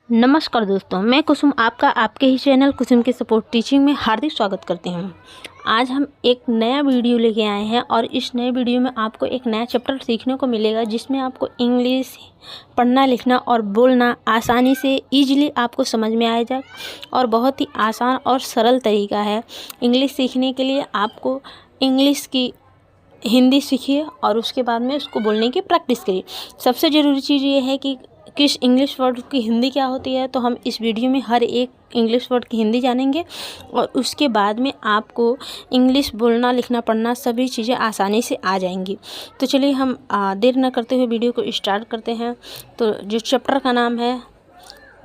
नमस्कार दोस्तों, मैं कुसुम आपका आपके ही चैनल कुसुम के सपोर्ट टीचिंग में हार्दिक स्वागत करती हूँ। आज हम एक नया वीडियो लेके आए हैं और इस नए वीडियो में आपको एक नया चैप्टर सीखने को मिलेगा जिसमें आपको इंग्लिश पढ़ना लिखना और बोलना आसानी से ईजिली आपको समझ में आएगा और बहुत ही आसान और सरल तरीका है इंग्लिश सीखने के लिए। आपको इंग्लिश की हिंदी सीखिए और उसके बाद में उसको बोलने की प्रैक्टिस करिए। सबसे ज़रूरी चीज़ ये है कि किस इंग्लिश वर्ड की हिंदी क्या होती है, तो हम इस वीडियो में हर एक इंग्लिश वर्ड की हिंदी जानेंगे और उसके बाद में आपको इंग्लिश बोलना लिखना पढ़ना सभी चीज़ें आसानी से आ जाएंगी। तो चलिए हम देर न करते हुए वीडियो को स्टार्ट करते हैं। तो जो चैप्टर का नाम है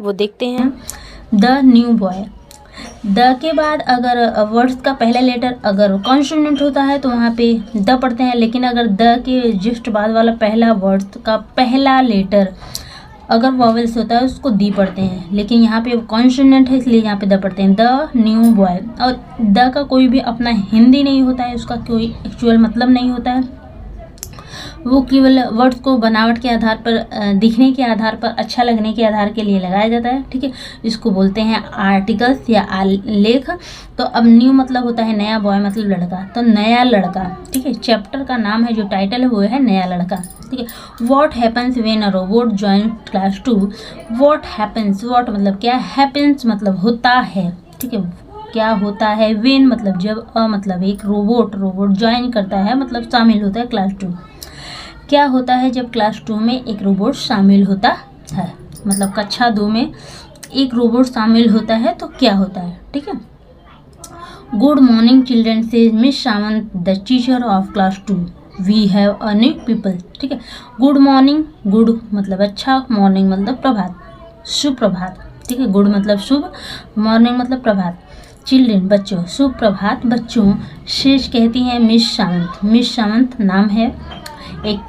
वो देखते हैं, द न्यू बॉय। द के बाद अगर वर्ड्स का पहला लेटर अगर कॉन्सोनेंट होता है तो वहाँ पे द पढ़ते हैं, लेकिन अगर द के जस्ट बाद वाला पहला वर्ड्स का पहला लेटर अगर वॉवेल्स होता है उसको दी पढ़ते हैं, लेकिन यहाँ पे कॉन्सोनेंट है इसलिए यहाँ पे द पढ़ते हैं। The new boy. और द का कोई भी अपना हिंदी नहीं होता है, उसका कोई एक्चुअल मतलब नहीं होता है, वो केवल वर्ड्स को बनावट के आधार पर दिखने के आधार पर अच्छा लगने के आधार के लिए लगाया जाता है। ठीक है, इसको बोलते हैं आर्टिकल्स या लेख। तो अब न्यू मतलब होता है नया, बॉय मतलब लड़का, तो नया लड़का। ठीक है, चैप्टर का नाम है जो टाइटल है वो है नया लड़का। ठीक है, what happens when a robot join class 2। What happens, what मतलब क्या, हैपन्स मतलब होता है। ठीक है, क्या होता है, व्हेन मतलब जब, मतलब एक रोबोट ज्वाइन करता है मतलब शामिल होता है क्लास 2। क्या होता है जब क्लास 2 में एक रोबोट शामिल होता है, मतलब कक्षा 2 में एक रोबोट शामिल होता है तो क्या होता है। ठीक है, गुड मॉर्निंग चिल्ड्रन से Miss Sawant the teacher of class 2 we have a new people. ठीक है, गुड मॉर्निंग, गुड मतलब अच्छा, मॉर्निंग मतलब प्रभात, सुप्रभात। ठीक है, गुड मतलब शुभ, मॉर्निंग मतलब प्रभात। चिल्ड्रन बच्चों, सुप्रभात बच्चों। शेष कहती हैं मिस सावंत। मिस सावंत नाम है एक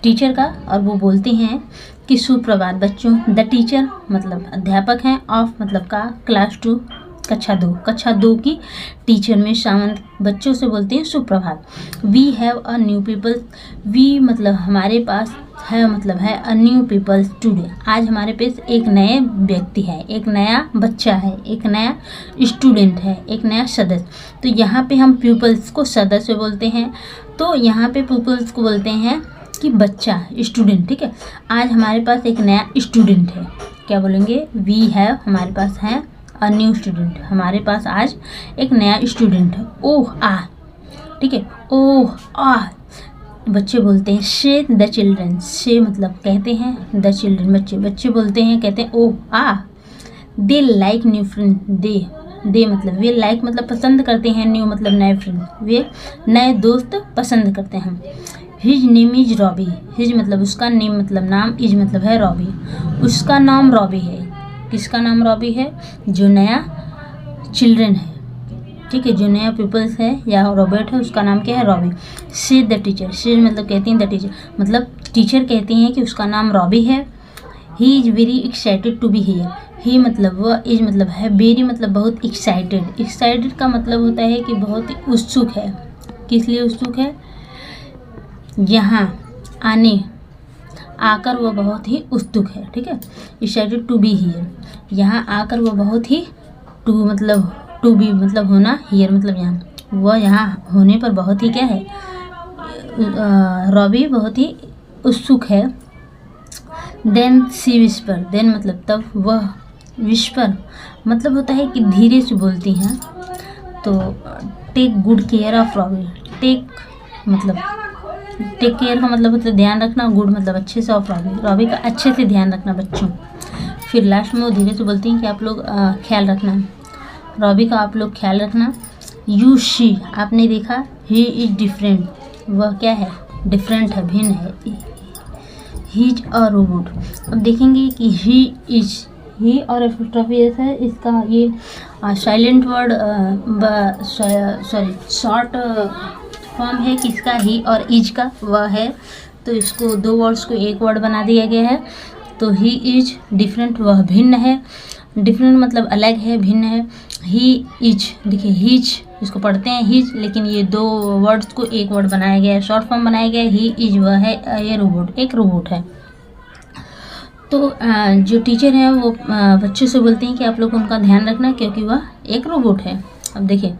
टीचर का और वो बोलती हैं कि सुप्रभात बच्चों। द टीचर मतलब अध्यापक हैं, ऑफ मतलब का, क्लास 2 कक्षा 2 की टीचर मिस सावंत बच्चों से बोलती हैं सुप्रभात। We have a new people. We मतलब हमारे पास है, मतलब है अ न्यू पीपल टुडे। आज हमारे पास एक नए व्यक्ति है, एक नया बच्चा है, एक नया स्टूडेंट है, एक नया सदस्य। तो यहाँ पे हम पीपल्स को सदस्य बोलते हैं, तो यहाँ पे पीपल्स को बोलते हैं कि बच्चा, स्टूडेंट। ठीक है, आज हमारे पास एक नया स्टूडेंट है, क्या बोलेंगे, वी हैव, हमारे पास है अ न्यू स्टूडेंट, हमारे पास आज एक नया स्टूडेंट है। ओह आ, ठीक है, ओह आ बच्चे बोलते हैं से द चिल्ड्रन। से मतलब कहते हैं, द चिल्ड्रन बच्चे बोलते हैं, कहते हैं oh ah. They like new friend. They मतलब वे, लाइक मतलब पसंद करते हैं, न्यू मतलब नए फ्रेंड, वे नए दोस्त पसंद करते हैं। His name is Robbie. His मतलब उसका, नेम मतलब नाम, इज मतलब है रॉबी, उसका नाम रॉबी है। किसका नाम रॉबी है, जो नया चिल्ड्रन है। ठीक है, जो नया पीपल्स है या रोबोट है उसका नाम क्या है, Robbie. She the teacher. She मतलब कहती हैं द टीचर, मतलब टीचर कहती हैं कि उसका नाम रॉबी है। He is very excited to be here. He मतलब वह, इज मतलब है, वेरी मतलब बहुत, एक्साइटेड। एक्साइटेड का मतलब होता है कि बहुत ही उत्सुक है। किस लिए उत्सुक है, यहाँ आने, आकर वह बहुत ही उत्सुक है। ठीक है, एक्साइटेड टू बी हियर, यहाँ आकर वह बहुत ही, टू मतलब टू बी मतलब होना, हियर मतलब यहाँ, वह यहाँ होने पर बहुत ही क्या है, रॉबी बहुत ही उत्सुक है। देन सी विस्पर। देन मतलब तब, वह विस्पर मतलब होता है कि धीरे से बोलती हैं। तो take good care of Robbie. Take मतलब, टेक केयर का मतलब होता है ध्यान रखना, गुड मतलब अच्छे से, ऑफ रॉबी का अच्छे से ध्यान रखना बच्चों। फिर लास्ट में वो धीरे से बोलती हैं कि आप लोग ख्याल रखना, रॉबी का आप लोग ख्याल रखना। यू शी आपने देखा, ही इज डिफरेंट, वह क्या है, डिफरेंट है, भिन्न है। He is a robot. अब देखेंगे कि ही इज, ही और एपोस्ट्रोफी है, इसका ये silent word, sorry short form है किसका, ही और इज का, वह है। तो इसको दो वर्ड्स को एक वर्ड बना दिया गया है। तो ही इज डिफरेंट, वह भिन्न है। डिफरेंट मतलब अलग है, भिन्न है। ही इज, देखिए हिज, इसको पढ़ते हैं हिज, लेकिन ये दो वर्ड्स को एक वर्ड बनाया गया है, शॉर्ट फॉर्म बनाया गया है। ही इज वह है, ये रोबोट, एक रोबोट है। तो जो टीचर हैं वो बच्चों से बोलते हैं कि आप लोग उनका ध्यान रखना क्योंकि वह एक रोबोट है। अब देखिए,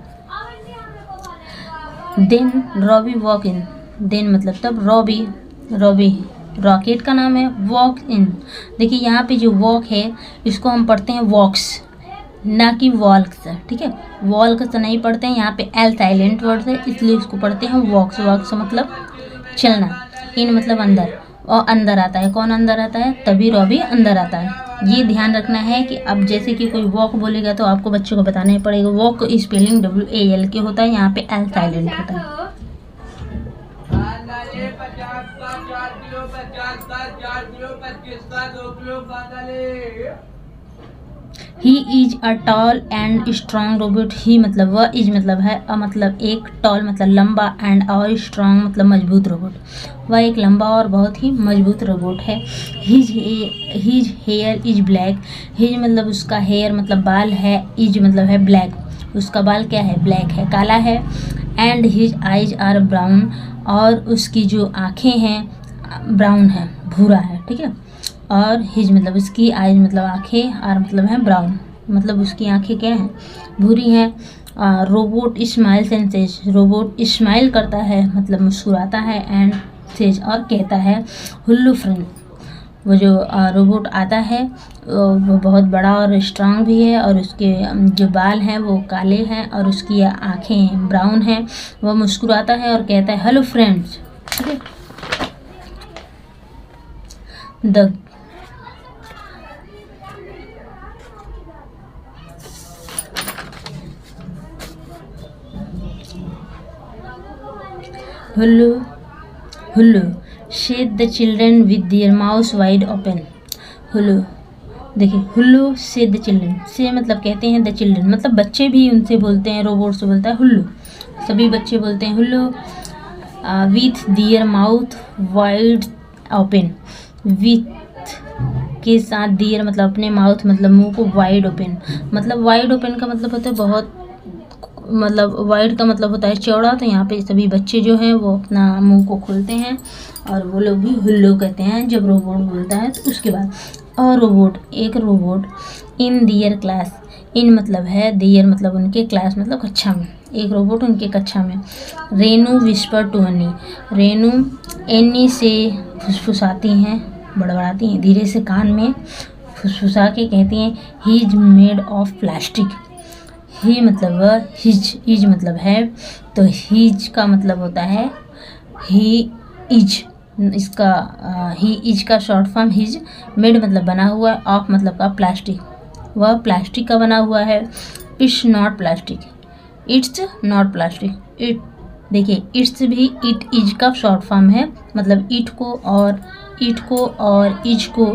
then Robbie walk in, then मतलब तब रॉबी रॉकेट का नाम है, वॉक इन। देखिए यहाँ पे जो वॉक है इसको हम पढ़ते हैं वॉक्स, ना कि वॉल्क्स, ठीक है। वॉल्क्स नहीं पढ़ते हैं, यहाँ पे एल साइलेंट वर्ड है इसलिए इसको पढ़ते हैं वॉक्स। वॉक्स मतलब चलना, इन मतलब अंदर, और अंदर आता है, कौन अंदर आता है, तभी रॉबी अंदर आता है। ये ध्यान रखना है कि अब जैसे कि कोई वॉक बोलेगा तो आपको बच्चों को बताना पड़ेगा वॉक स्पेलिंग WALK होता है, यहाँ पे एल साइलेंट होता है। He is a tall and strong robot. He मतलब वह, इज मतलब है, अ मतलब एक, टॉल मतलब लंबा, एंड और स्ट्रॉन्ग मतलब मजबूत रोबोट। वह एक लंबा और बहुत ही मजबूत रोबोट है। His here is black. His मतलब उसका हेयर मतलब बाल है, इज मतलब है ब्लैक, उसका बाल क्या है, ब्लैक है, काला है। And his eyes are brown, और उसकी जो आँखें हैं ब्राउन है, भूरा है, ठीक है। और हिज मतलब उसकी, आइज मतलब आँखें, आर मतलब है ब्राउन, मतलब उसकी आँखें क्या हैं, भूरी हैं। Robot smiles and says, robot smile करता है मतलब मुस्कुराता है, एंड सेज और कहता है हुल्लू फ्रेंड। वो जो रोबोट आता है वो बहुत बड़ा और स्ट्रांग भी है, और उसके जो बाल हैं वो काले हैं, और उसकी आँखें ब्राउन हैं। वह मुस्कुराता है और कहता है हेलो फ्रेंड्स, ठीक है। The hullo said the children with their mouth wide open. Hullo, देखिए हुल्लू शेड द चिल्ड्रन, से मतलब कहते हैं द चिल्ड्रन मतलब बच्चे भी उनसे बोलते हैं, रोबोट से बोलता है हुल्लू, सभी बच्चे बोलते हैं hullo. With their mouth wide open, with के साथ, देयर मतलब अपने, माउथ मतलब मुंह को, वाइड ओपन मतलब, वाइड ओपन का मतलब होता है बहुत, मतलब वाइड का मतलब होता है चौड़ा। तो यहाँ पे सभी बच्चे जो हैं वो अपना मुंह को खोलते हैं और वो लोग भी हुल्लू कहते हैं जब रोबोट बोलता है। तो उसके बाद और रोबोट, एक रोबोट इन दियर क्लास, इन मतलब है, दियर मतलब उनके, क्लास मतलब कक्षा में, एक रोबोट उनके कक्षा में। Renu whisper to Annie, Renu Annie से फुसफुसाती हैं, बड़बड़ाती हैं धीरे से कान में, फुसफुसा के कहती हैं he is made of plastic. He मतलब वह, हिज मतलब है, तो हिज का मतलब होता है ही इज, इसका ही इज का शॉर्ट फॉर्म हिज, मेड मतलब बना हुआ है, ऑफ मतलब का प्लास्टिक, वह प्लास्टिक का बना हुआ है। It's not plastic, it's not plastic, it, देखिए इट्स भी इट इज का शॉर्ट फॉर्म है, मतलब इट को और इज को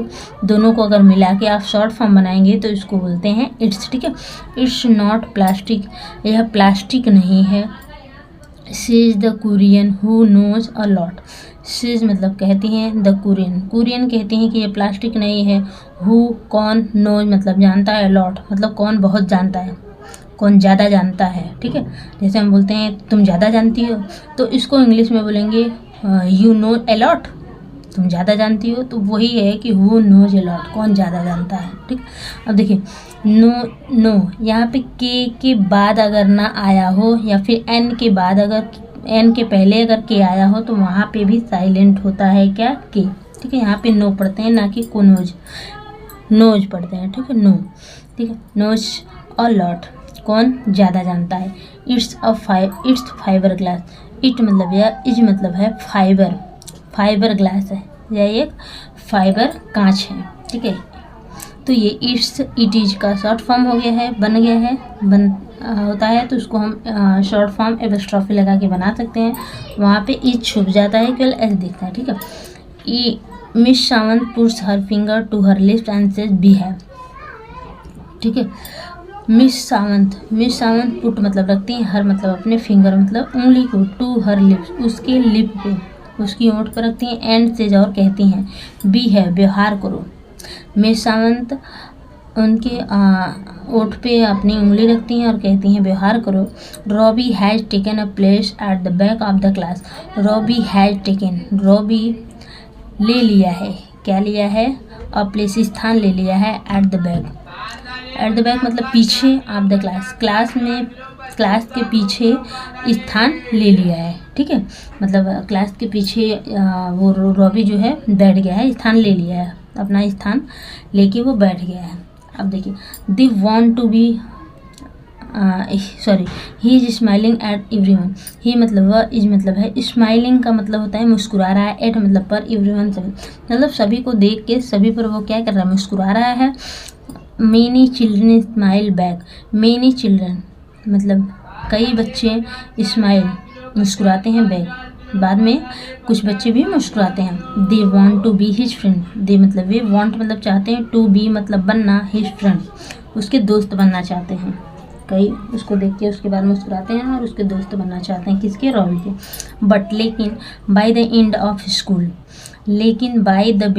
दोनों को अगर मिला के आप शॉर्ट फॉर्म बनाएंगे तो इसको बोलते हैं इट्स, ठीक है। इट्स नॉट प्लास्टिक, यह प्लास्टिक नहीं है। She is the Kurien who knows a lot, she is मतलब कहती हैं, द कुरियन कहती हैं कि ये प्लास्टिक नहीं है। हु कौन, नोज मतलब जानता है, लॉट मतलब कौन बहुत जानता है, कौन ज़्यादा जानता है, ठीक है। जैसे हम बोलते हैं तुम ज़्यादा जानती हो, तो इसको इंग्लिश में बोलेंगे यू नो ए लॉट, तुम ज़्यादा जानती हो, तो वही है कि हु नोज ए लॉट, कौन ज़्यादा जानता है, ठीक। अब देखिए नो यहाँ पे के बाद अगर ना आया हो, या फिर एन के बाद, अगर एन के पहले अगर के आया हो तो वहाँ पे भी साइलेंट होता है क्या, के, ठीक है। यहाँ पे नो पढ़ते हैं, ना कि कोनोज, नोज पढ़ते हैं, ठीक है, नो, ठीक है। नोज और लॉट, कौन ज़्यादा जानता है। इट्स फाइबर ग्लास, इट मतलब या इज मतलब है फाइबर ग्लास है, यह एक फाइबर कांच है, ठीक है। तो ये इट इज का शॉर्ट फॉर्म हो गया है, बन गया है, होता है, तो उसको हम शॉर्ट फॉर्म एपॉस्ट्रोफी लगा के बना सकते हैं। वहाँ पे इज छुप जाता है, केवल एस दिखता है, ठीक है। Miss Sawant puts her finger to her lips and says behave, ठीक है। मिस सावंत पुट मतलब रखती हैं, हर मतलब अपने, फिंगर मतलब उंगली को, टू हर लिप्स उसके लिप पे, उसकी ओंठ पर रखती हैं, एंड सेज और कहती हैं बी है व्यवहार करो। मिस सावंत उनके ओठ पे अपनी उंगली रखती हैं और कहती हैं व्यवहार करो। Robbie has taken a place at the back of the class, Robbie has taken, Robbie ले लिया है, क्या लिया है, अ प्लेस स्थान ले लिया है at the back. At the back मतलब पीछे ऑफ द क्लास, क्लास के पीछे स्थान ले लिया है। ठीक है, मतलब क्लास के पीछे वो रॉबी जो है बैठ गया है, स्थान ले लिया है, अपना स्थान लेके वो बैठ गया है। अब देखिए they want to be he is smiling at everyone. He मतलब वह, इज मतलब है, स्माइलिंग का मतलब होता है मुस्कुरा रहा है, एट मतलब पर, एवरीवन सभी, मतलब सभी को देख के सभी पर वो क्या कर रहा है, मुस्कुरा रहा है। Many children smile back, many children मतलब कई बच्चे स्माइल मुस्कुराते हैं बैक, बाद में कुछ बच्चे भी मुस्कुराते हैं। They want to be his friend, they मतलब वे, वॉन्ट मतलब चाहते हैं, टू बी मतलब बनना, हिज फ्रेंड उसके दोस्त बनना चाहते हैं। कई उसको देख के उसके बाद मुस्कुराते हैं और उसके दोस्त बनना चाहते हैं, किसके, रॉबी के। बट लेकिन by the end of school, लेकिन by the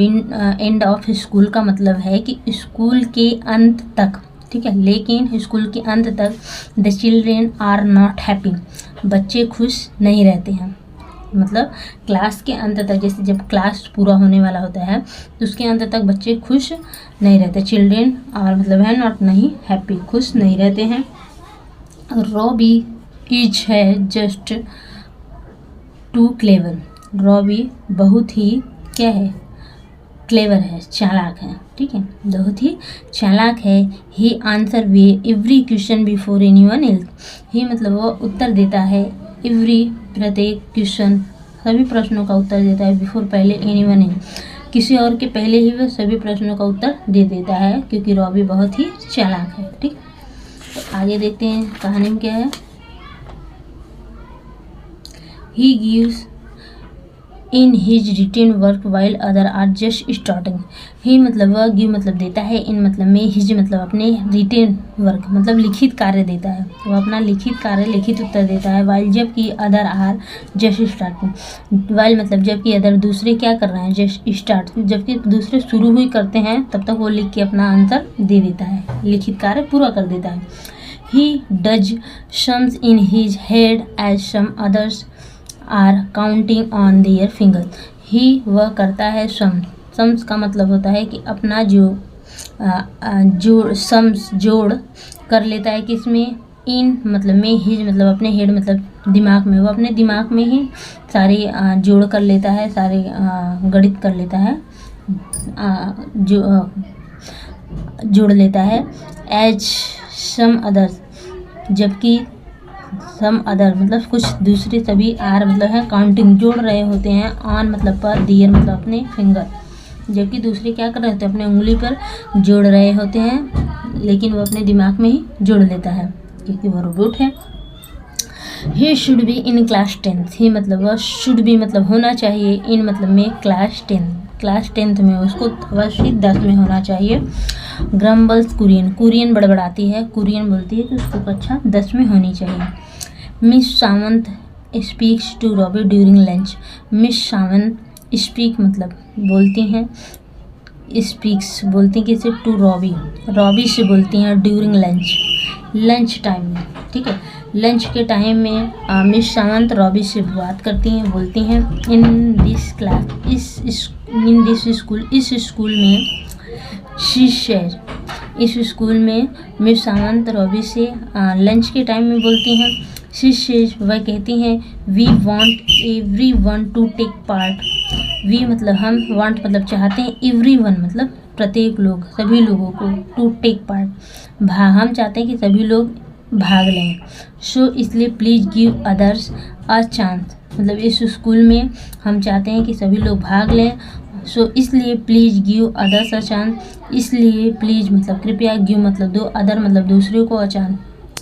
end of school का मतलब है कि स्कूल के अंत तक। ठीक है, लेकिन स्कूल के अंत तक the children are not happy, बच्चे खुश नहीं रहते हैं। मतलब क्लास के अंत तक, जैसे जब क्लास पूरा होने वाला होता है तो उसके अंत तक बच्चे खुश नहीं रहते। चिल्ड्रेन आर मतलब है नॉट, नहीं, हैप्पी खुश नहीं रहते हैं। रॉबी इज है जस्ट टू क्लेवर, रॉबी बहुत ही क्या है, क्लेवर है, चालाक है। ठीक है, बहुत ही चालाक है। He answer way every question before anyone else, he मतलब वो उत्तर देता है, एवरी प्रत्येक क्वेश्चन सभी प्रश्नों का उत्तर देता है, बिफोर पहले, एनीवन एल्स किसी और के पहले ही वह सभी प्रश्नों का उत्तर दे देता है, क्योंकि रॉबी बहुत ही चालाक है। ठीक, तो आगे देखते हैं कहानी में क्या है। He gives in his written work while other are just starting, he मतलब वह, गिव मतलब देता है, इन मतलब में, हिज मतलब अपने, रिटेन वर्क मतलब लिखित कार्य देता है, वह अपना लिखित कार्य, लिखित उत्तर देता है। वाइल जबकि, other are just starting, while मतलब जबकि, अदर दूसरे क्या कर रहे हैं, जस्ट स्टार्ट जबकि दूसरे शुरू ही करते हैं, तब तक वो लिख के अपना आंसर दे देता है, लिखित कार्य पूरा कर देता है। He does sums in his head as some others are counting on their finger, he वह करता है सम्स का मतलब होता है कि अपना जो सम्स जोड़ कर लेता है, किसमें, इन मतलब में, हिज मतलब अपने, हेड मतलब दिमाग में, वो अपने दिमाग में ही सारे जोड़ कर लेता है, सारे गणित कर लेता है, जोड़ लेता है। एज सम अदर्स जबकि, सम अदर मतलब कुछ दूसरे सभी, आर मतलब है काउंटिंग जोड़ रहे होते हैं, ऑन मतलब पर, दियर मतलब अपने, फिंगर जबकि दूसरे क्या कर रहे होते हैं, अपने उंगली पर जोड़ रहे होते हैं, लेकिन वो अपने दिमाग में ही जोड़ लेता है क्योंकि वो रोबोट है। He should be in class 10th, ही मतलब वह, शुड बी मतलब होना चाहिए, इन मतलब में, क्लास 10th में उसको अवश्य 10 में होना चाहिए। ग्रम्बल्स कुरियन बड़बड़ाती है, कुरियन बोलती है कि उसको कक्षा 10 में होनी चाहिए। Miss Sawant speaks to Robbie during lunch, Miss Sawant speak मतलब बोलती हैं, स्पीक्स बोलती हैं किसे, टू रॉबी से बोलती हैं ड्यूरिंग लंच टाइम में। ठीक है, लंच के टाइम में मिस सावंत रॉबी से बात करती हैं, बोलती हैं। In this class, in this school, इस स्कूल में, शी शेयर इस स्कूल में मिस सावंत रॉबी से लंच के टाइम में बोलती हैं। शी शेयर वह कहती हैं, we want everyone to take part, we मतलब हम, वांट मतलब चाहते हैं, एवरीवन मतलब प्रत्येक लोग, सभी लोगों को, टू टेक पार्ट हम चाहते हैं कि सभी लोग भाग लें। सो इसलिए please give others a chance, मतलब इस स्कूल में हम चाहते हैं कि सभी लोग भाग लें। सो इसलिए please give others a chance, इसलिए प्लीज़ मतलब कृपया, गिव मतलब दो, अदर मतलब दूसरे को, अ चांस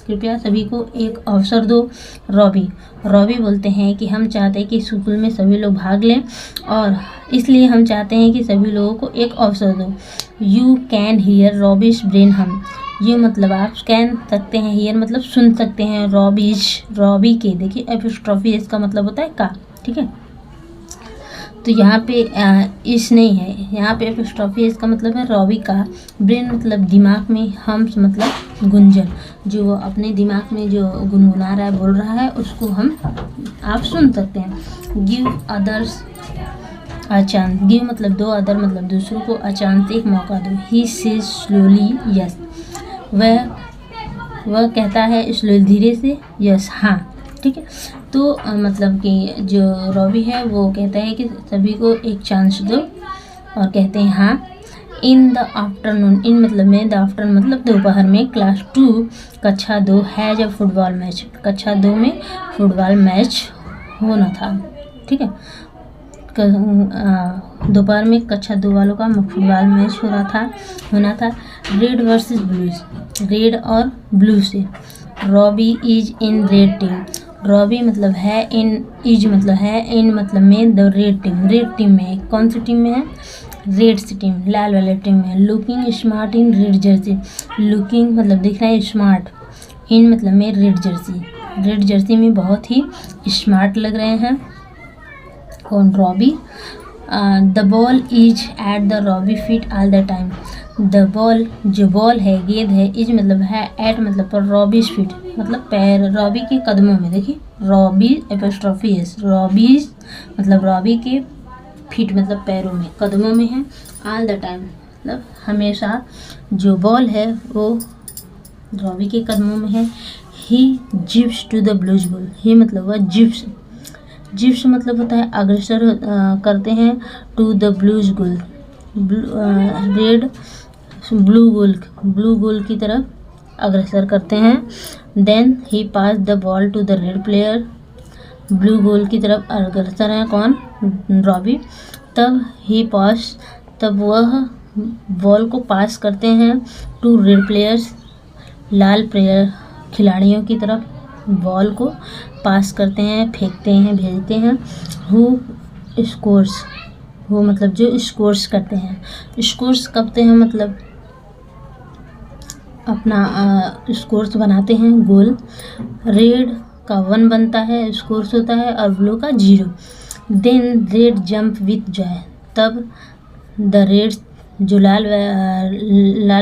कृपया सभी को एक अवसर दो। रॉबी बोलते हैं कि हम चाहते हैं कि स्कूल में सभी लोग भाग लें और इसलिए हम चाहते हैं कि सभी लोगों को एक अवसर दो। यू कैन हियर रॉबीज ब्रेन हम, ये मतलब आप कैन सकते हैं, हियर मतलब सुन सकते हैं, रॉबी के, देखिए एपिस्ट्रॉफी इसका मतलब होता है का। ठीक है, तो यहाँ पे इस नहीं है, यहाँ पे एपिस्ट्रॉफी इसका मतलब है रॉबी का। ब्रेन मतलब दिमाग में, हम्स मतलब गुंजन, जो अपने दिमाग में जो गुनगुना रहा है, बोल रहा है, उसको हम आप सुन सकते हैं। Give others a chance, give मतलब दो, अदर मतलब दूसरों को, अ चांस एक मौका दो। ही सेज स्लोली यस, वह कहता है स्लोली धीरे से, यस हाँ, ठीक है। तो मतलब कि जो रॉबी है वो कहता है कि सभी को एक चांस दो और कहते हैं हाँ। इन द आफ्टरनून, इन मतलब में, द आफ्टरनून मतलब दोपहर में, क्लास 2 कक्षा 2 हैज अ फुटबॉल मैच, कक्षा 2 में फुटबॉल मैच होना था, ठीक है। दोपहर में कक्षा 2 वालों का फुटबॉल मैच होना था। रेड वर्सेस ब्लूज, रेड और ब्लू से। Robbie is in red team, Robbie मतलब है, इन इज मतलब है, इन मतलब में, the red team, red team में। कौन सी टीम में है? रेड सी टीम, लाल वाले टीम में। Looking smart in red Jersey, looking मतलब दिख रहा है स्मार्ट, इन मतलब में रेड जर्सी, रेड जर्सी में बहुत ही स्मार्ट लग रहे हैं। कौन? Robbie. The ball is at the Robbie feet all the time, the ball जो बॉल है, गेंद है, इज मतलब है, एट मतलब पर, रॉबीज फीट मतलब पैर, रॉबी के कदमों में। देखिए रॉबी एपोस्ट्रोफी एस, रॉबीज मतलब रॉबी के फीट मतलब पैरों में, कदमों में है। ऑल द टाइम मतलब हमेशा, जो बॉल है वो रॉबी के कदमों में है। He zips to the blues ball, he मतलब वह जिप्स, जिप्स मतलब होता है अग्रसर करते हैं, to the blues goal, red blue goal की तरफ अग्रसर करते हैं। Then he pass the ball to the red player, blue goal की तरफ अग्रसर है कौन? रॉबी। तब ही पास, तब वह बॉल को पास करते हैं, टू रेड प्लेयर्स, लाल प्लेयर खिलाड़ियों की तरफ बॉल को पास करते हैं, फेंकते हैं, भेजते हैं। हु स्कोर्स, वो मतलब जो स्कोर्स करते हैं, स्कोर्स करते हैं मतलब अपना स्कोर्स बनाते हैं गोल। रेड का 1 बनता है, स्कोर्स होता है, और ब्लू का 0। Then red jump with joy, तब द रेड जो लाल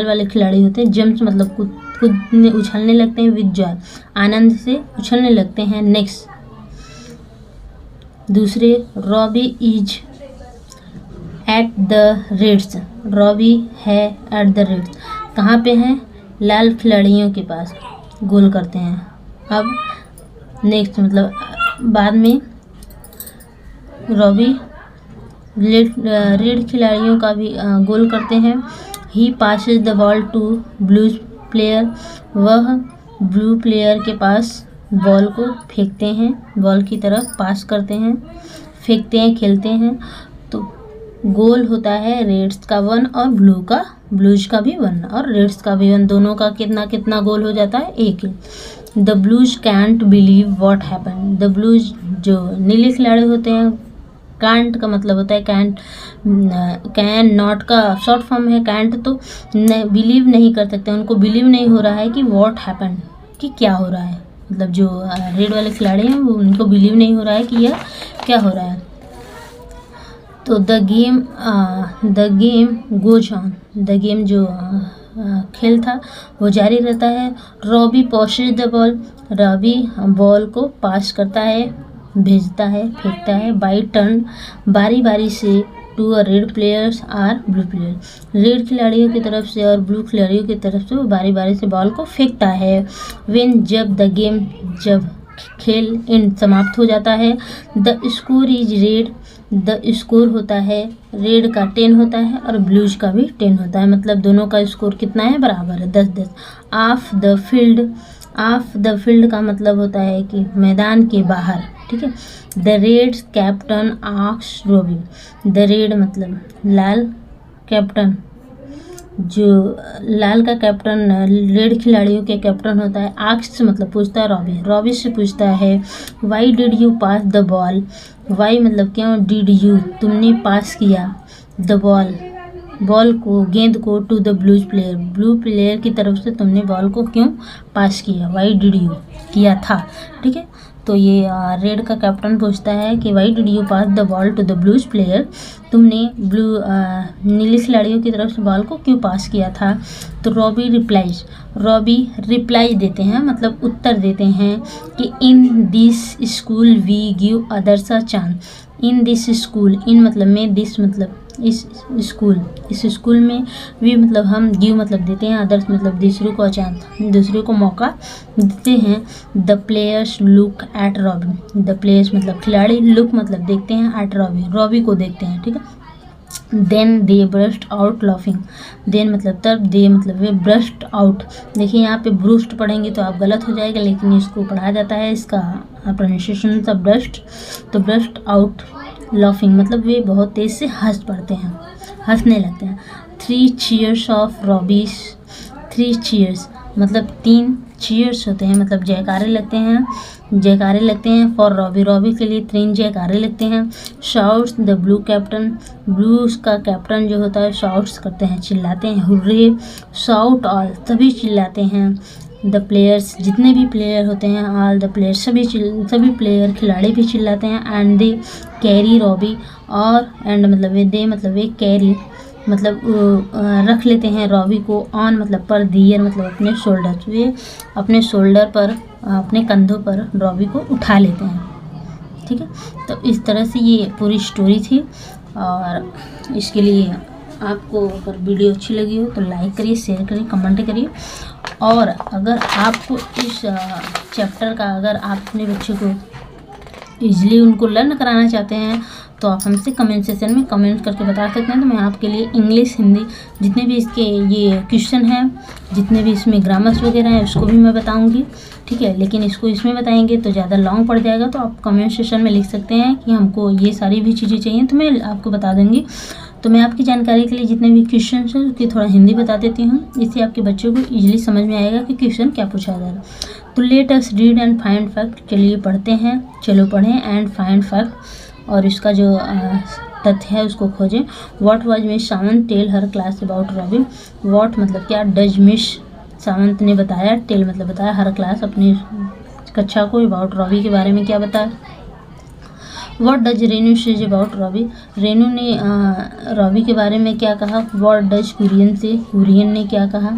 वाले खिलाड़ी होते हैं, जंप्स मतलब कूदने उछलने लगते हैं, विथ जॉय आनंद से उछलने लगते हैं। नेक्स्ट दूसरे, Robbie is at the Reds, Robbie है एट द रेड्स, कहाँ पे हैं? लाल खिलाड़ियों के पास गोल करते हैं। अब नेक्स्ट मतलब बाद में रॉबी रेड खिलाड़ियों का भी गोल करते हैं। He passes the ball to blue player, वह ब्लू प्लेयर के पास बॉल को फेंकते हैं, बॉल की तरफ पास करते हैं, फेंकते हैं, खेलते हैं। तो गोल होता है रेड्स का 1 और ब्लूज का भी 1 और रेड्स का भी 1, दोनों का कितना कितना गोल हो जाता है? 1 ही। The blues can't believe what happen, the blues जो नीले खिलाड़ी होते हैं, कांट का मतलब होता है कैंट, कैन नॉट का शॉर्ट फॉर्म है कैंट, तो बिलीव नहीं कर सकते, उनको बिलीव नहीं हो रहा है कि व्हाट हैपन, कि क्या हो रहा है, मतलब जो रेड वाले खिलाड़ी हैं वो उनको बिलीव नहीं हो रहा है कि यह क्या हो रहा है। तो the game goes on, the game जो खेल था वो जारी रहता है। Robbie possesses the ball, Robbie ball को पास करता है, भेजता है, फेंकता है। बाई टर्न बारी बारी से, to a red players or blue player, red खिलाड़ियों की तरफ से और ब्लू खिलाड़ियों की तरफ से वो बारी बारी से बॉल को फेंकता है। व्हेन जब द गेम, जब खेल एंड समाप्त हो जाता है। The score is red, the score होता है रेड का 10 होता है और ब्लूज का भी 10 होता है, मतलब दोनों का स्कोर कितना है? बराबर है, 10-10। Of the field, of the field का मतलब होता है कि मैदान के बाहर, ठीक है। The red captain asks Robbie, the red मतलब लाल कैप्टन, जो लाल का कैप्टन रेड खिलाड़ियों के कैप्टन होता है, आस्क्स मतलब पूछता है, रॉबी से पूछता है why did you pass the ball, why मतलब क्यों, डिड यू तुमने पास किया, द बॉल को, गेंद को, टू द ब्लू प्लेयर की तरफ से तुमने बॉल को क्यों पास किया, वाई डिड यू किया था, ठीक है। तो ये रेड का कैप्टन पूछता है कि why did you pass the ball to the blues player, तुमने नीले खिलाड़ियों की तरफ से बॉल को क्यों पास किया था। तो रॉबी रिप्लाई देते हैं, मतलब उत्तर देते हैं कि in this school we give others a chance, in this school, in मतलब में, दिस मतलब इस स्कूल, इस स्कूल में, वी मतलब हम, गिव मतलब देते हैं, अदर्स मतलब दूसरे को दूसरे को मौका देते हैं। The players look at Robbie, the players मतलब खिलाड़ी, लुक मतलब देखते हैं, एट रॉबी रॉबी को देखते हैं, ठीक है। Then they burst out laughing, then मतलब तब, दे मतलब वे, ब्रस्ट आउट, देखिए यहाँ पे ब्रूस्ट पढ़ेंगे तो आप गलत हो जाएगा, लेकिन इसको पढ़ा जाता है, इसका प्रोनाउंसिएशन था ब्रस्ट, तो ब्रस्ट आउट लाफिंग मतलब वे बहुत तेज़ से हंस पड़ते हैं, हंसने लगते हैं। 3 चीयर्स ऑफ रॉबीज, 3 चीयर्स मतलब 3 चीयर्स होते हैं, मतलब जयकारे लगते हैं, जयकारे लगते हैं फॉर रॉबी, रॉबी के लिए 3 जयकारे लगते हैं। Shouts the blue captain, blue का कैप्टन जो होता है शाउट्स करते हैं, चिल्लाते हैं, हुर्रे, शाउट ऑल सभी चिल्लाते हैं। द प्लेयर्स जितने भी प्लेयर होते हैं, ऑल द प्लेयर्स सभी प्लेयर खिलाड़ी भी चिल्लाते हैं। एंड दे कैरी रॉबी, और एंड मतलब वे, दे मतलब वे, कैरी मतलब रख लेते हैं रॉबी को, ऑन मतलब पर, दियर मतलब अपने शोल्डर, वे अपने शोल्डर पर, अपने कंधों पर रॉबी को उठा लेते हैं, ठीक है। तो इस तरह से ये पूरी स्टोरी थी, और इसके लिए आपको अगर वीडियो अच्छी लगी हो तो लाइक करिए, शेयर करिए, कमेंट करिए। और अगर आपको इस चैप्टर का, अगर आप अपने बच्चे को ईजिली उनको लर्न कराना चाहते हैं तो आप हमसे कमेंट सेक्शन में कमेंट करके बता सकते हैं, तो मैं आपके लिए इंग्लिश, हिंदी जितने भी इसके ये क्वेश्चन हैं, जितने भी इसमें ग्रामर्स वगैरह हैं, उसको भी मैं बताऊंगी, ठीक है। लेकिन इसको इसमें बताएंगे तो ज़्यादा लॉन्ग पड़ जाएगा, तो आप कमेंट सेक्शन में लिख सकते हैं कि हमको ये सारी भी चीज़ें चाहिए, तो मैं आपको बता दूँगी। तो मैं आपकी जानकारी के लिए जितने भी क्वेश्चन हैं उसकी थोड़ा हिंदी बता देती हूँ, इससे आपके बच्चों को ईजिली समझ में आएगा कि क्वेश्चन क्या पूछा जा रहा है। तो let us read and find fact, चलिए पढ़ते हैं, चलो पढ़ें, एंड फाइंड फैक्ट, और इसका जो तथ्य है उसको खोजें। What was Miss Sawant tell her class about Robbie, what मतलब क्या, डज मिस सावंत ने बताया, टेल मतलब बताया, हर क्लास अपनी कक्षा को, अबाउट रॉबी के बारे में क्या बताया। What does Renu says about Robbie, Renu ने रॉबी के बारे में क्या कहा। व्हाट डज कुरियन से, कुरियन ने क्या कहा।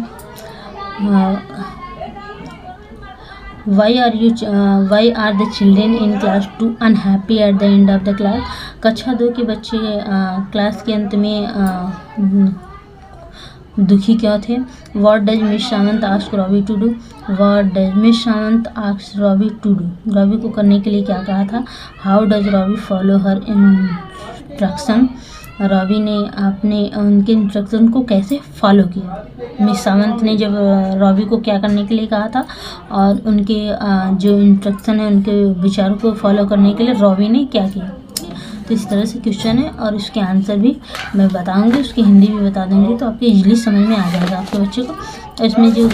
Why are the children in class 2 unhappy at the end of the class, कक्षा 2 के बच्चे क्लास के अंत में दुखी क्यों थे। What does Miss Sawant ask Robbie to do, what does Miss Sawant ask Robbie to do, Robbie को करने के लिए क्या कहा था। How does Robbie follow her instruction, Robbie ने अपने उनके इंस्ट्रक्शन को कैसे फॉलो किया। मिस सावंत ने जब रॉबी को क्या करने के लिए कहा था, और उनके जो इंस्ट्रक्शन है, उनके विचारों को फॉलो करने के लिए रॉबी ने क्या किया। तो इस तरह से क्वेश्चन है, और उसके आंसर भी मैं बताऊंगी, उसकी हिंदी भी बता दूंगी, तो आपको इजीली समझ में आ जाएगा आपके बच्चे को। और इसमें जो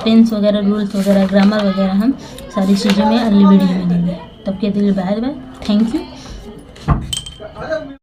टेंस वगैरह, रूल्स वगैरह, ग्रामर वगैरह, हम सारी चीज़ें मैं अगली वीडियो में देंगे। तब के लिए बाय बाय, थैंक यू।